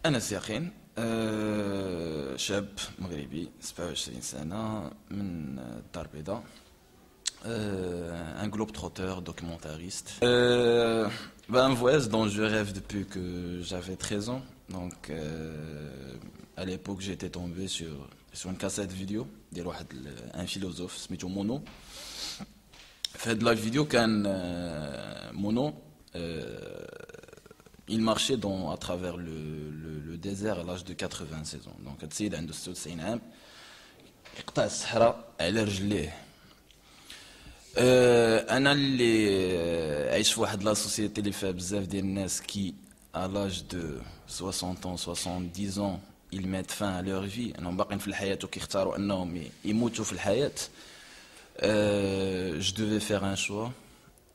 أنس يقين شاب مغربي 27 سنة من الدار البيضاء un globe trotteur documentariste. Un voyage dont je rêve depuis que j'avais 13 ans. Donc à l'époque j'étais tombé sur une cassette vidéo ديال واحد un philosophe سميتو مونو. في هاد لا فيديو كان مونو il marchait à travers le désert à l'âge de 96 ans. Donc السيد عنده 96 عام يقطع الصحراء على رجليه. انا اللي عايش في واحد لا سوسيتي اللي فيها بزاف ديال الناس كي à l'âge de 60 ans 70 ans ils mettent fin à leur vie انهم باقيين في الحياه وكيختاروا انهم يموتوا في الحياه. je devais faire un choix.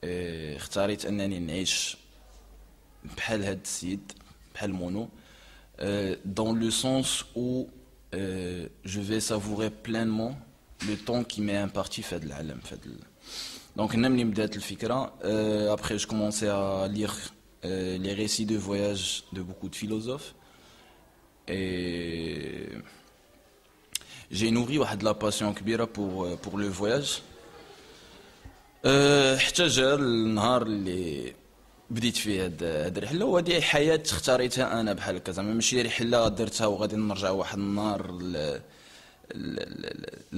اختاريت انني نعيش بحال هاد السيد بحال مونو dans le sens où je vais savourer pleinement le temps qui m'est imparti في هاد العالم في هاد Donc, après, je commençais à lire les récits de voyage de beaucoup de philosophes. Et j'ai nourri de la passion كبيرة pour le voyage. حتى جا النهار اللي بديت فيه هاد الرحلة، وهذه حياة اختاريتها أنا بحال هكا، زعما ماشي رحلة درتها وغادي نرجع واحد النهار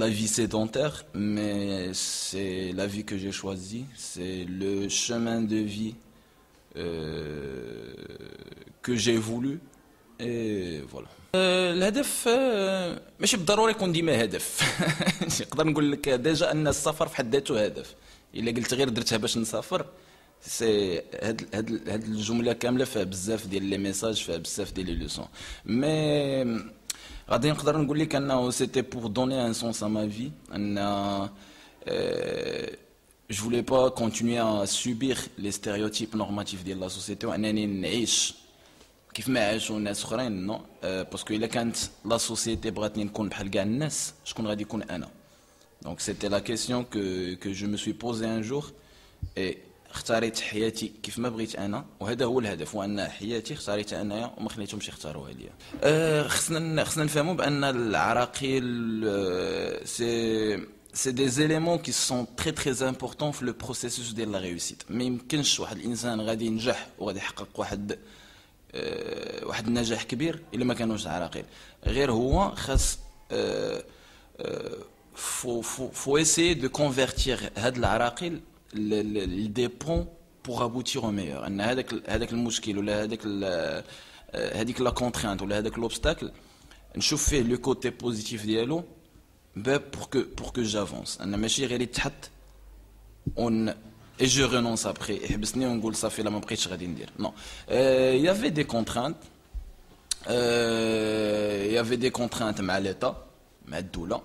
la vie sédentaire, mais c'est la vie que j'ai choisie, c'est le chemin de vie que j'ai voulu, et voilà. الهدف ماشي بالضروري يكون ديما هدف. نقدر نقول لك ديجا ان السفر في حد ذاته هدف. الا قلت غير درتها باش نسافر، سي هاد الجمله كامله فيها بزاف ديال لي ميساج، فيها بزاف ديال لي لوسون، مي غادي نقدر نقول لك انه سيتي بور دوني ان سونس ا ما في، ان je voulais pas continuer à subir les stéréotypes normatifs ديال لا سوسيتي، وانني نعيش كيف ما عاشوا الناس اخرين. نو باسكو الا كانت لا سوسيتي بغاتني نكون بحال كاع الناس، شكون غادي يكون انا؟ دونك سيتي لا كيسيون que je me suis posé un jour et اختاريت حياتي كيف ما بغيت انا، وهذا هو الهدف، وان حياتي اختاريتها انايا وما خليتهمش يختاروها ليا. خصنا نفهموا بان العراقيل c'est des éléments qui sont très très importants في le processus ديال la réussite. ما يمكنش واحد الانسان غادي ينجح وغادي يحقق واحد النجاح كبير الا ما كانوش عراقيل. غير هو خاص faut essayer de convertir هاد العراقيل des ponts pour aboutir au meilleur. ان هذاك المشكل ولا هذيك لا كونترينت ولا هذاك لوبستاكل نشوف فيه لو كوتي بوزيتيف ديالو pour que j'avance. انا ماشي غير يتحط et je renonce après يحبسني ونقول صافي لا ما بقيتش غادي ندير. Non, il y avait des contraintes, il y avait des contraintes مع l'état مع الدولة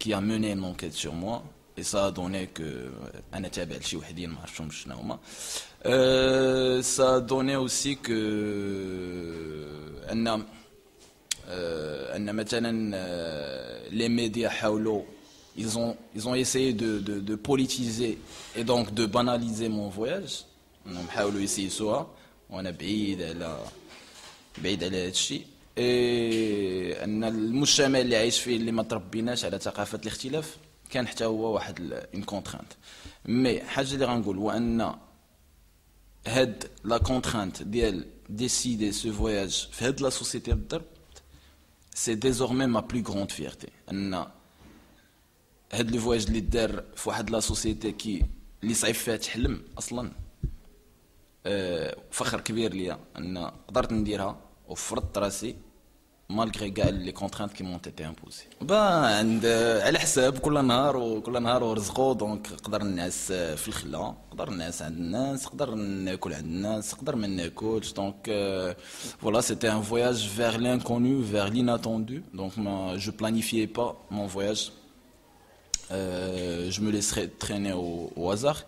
qui a mené une enquête sur moi. Et ça a donné que أنا تابع لشي وحدين ما عرفتهمش شنو هما. Ça a donné aussi que أن مثلا les médias حاولوا ils ont essayé de politiser et donc de banaliser mon voyage. هم حاولوا يسيسوها وأنا بعيد على هذا الشيء. أن المجتمع اللي عايش فيه اللي ما تربيناش على ثقافة الاختلاف كان حتى هو واحد une contrainte. مي حاجه اللي غنقول هو ان هاد لا كونترانت ديال ديسيدي سو فواياج في هاد لا سوسيتي بالضبط سي ديزورمي ما بلو غروند فيرتي. ان هاد لو فواياج اللي دار في واحد لا سوسيتي اللي صعيب فيها تحلم اصلا، فخر كبير ليا ان قدرت نديرها وفرضت راسي malgré les contraintes qui m'ont été imposées. عند على حساب كل نهار ورزقو. دونك نقدر نعس في الخلا، نقدر نعس عند الناس، نقدر ناكل عند الناس، نقدر ما ناكلش. دونك voilà, c'était un voyage vers l'inconnu, vers l'inattendu. Donc je planifiais pas mon voyage, je me laisserais traîner au hasard.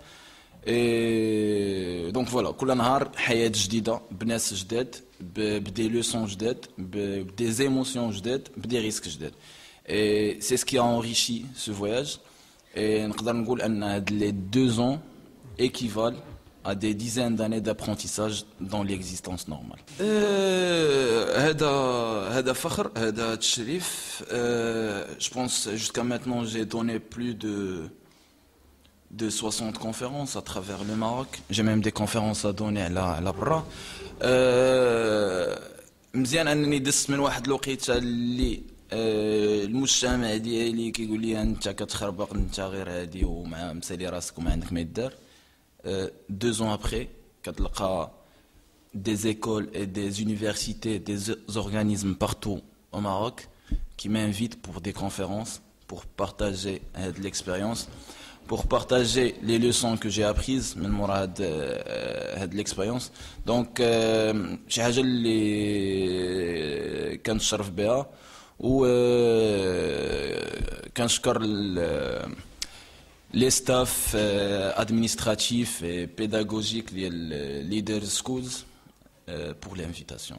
Et donc voilà, كل نهار حياة جديدة بناس جداد، بدي لوسون جداد، بدي émotions جداد، بدي ريسك جداد. Et c'est ce qui a enrichi ce voyage. Et نقدر نقول أن هاد les 2 ans équivalent à des dizaines d'années d'apprentissage dans l'existence normale. هذا فخر هذا تشريف. Je pense jusqu'à maintenant j'ai donné plus de 60 conférences à travers le Maroc. J'ai même des conférences à donner على برا. مزيان انني دست من واحد الوقيته اللي المجتمع ديالي كيقول لي انت كتخربق انت غير هادي ومع مسالي راسك وما عندك ما يدار. 2 ans après كتلقى des écoles et des universités, des organismes partout au Maroc qui m'invitent pour des conférences, pour partager de l'expérience, pour partager les leçons que j'ai apprises من مورا هاد l'expérience. Donc شي حاجه اللي كنتشرف بها و كنشكر les staffs administratifs et pédagogiques les Leaders Schools pour l'invitation.